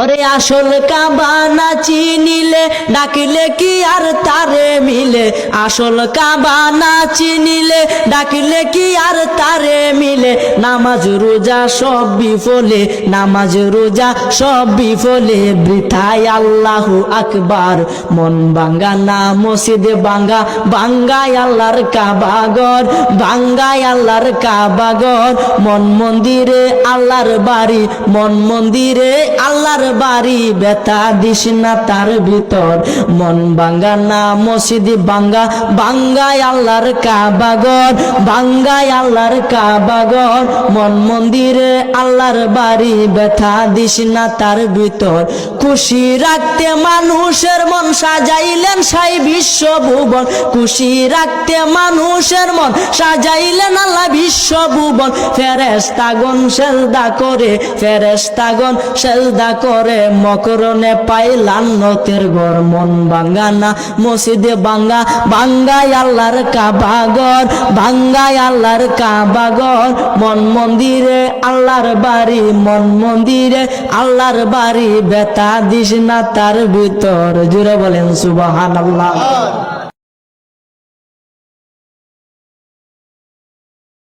ওরে আসল কাবা না চিনিলে ডাকিলে কি আর তারে মিলে, আসল কাবা না চিনিলে ডাকিলে কি আর তারে মিলে। নামাজ রোজা সব বিফলে, নামাজ রোজা সব বিফলে, বৃথায় আল্লাহু আকবার। মন ভাঙ্গা না মসজিদ ভাঙ্গা, ভাঙ্গায় আল্লাহর কাবা ঘর, ভাঙ্গায় আল্লাহর কাবা ঘর। মন মন্দিরে আল্লাহর বাড়ি, মন মন্দিরে আল্লাহর বাড়ি, ব্যথা দিস না তার ভিতর। মন ভাঙ্গা না মসজিদ ভাঙ্গা, ভাঙ্গায় আল্লাহর কাবা ঘর, ভাঙ্গায় আল্লাহর কাবা ঘর। মন মন্দিরে আল্লাহর বাড়ি, ব্যথা দিস না তার ভিতর। খুশি রাখতে মানুষের মন সাজাইলেন সাই বিশ্ব ভুবন, খুশি রাখতে মানুষের মন সাজাইলেন আল্লাহ বিশ্ব ভুবন। ফেরেশতাগণ সেজদা করে, ফেরেশতাগণ সেজদা করে, মকরণে পায় লান্নতের ঘর। মন ভাঙ্গা না মসজিদে ভাঙ্গা, ভাঙ্গায় আল্লাহর কাবা ঘর, ভাঙ্গায় আল্লাহর কাবা ঘর। মন মন্দিরে আল্লাহর বাড়ি, মন মন্দিরে আল্লাহর বাড়ি, ব্যথা দিস না তার ভিতর। জুড়ে বলেন সুবহানাল্লাহ।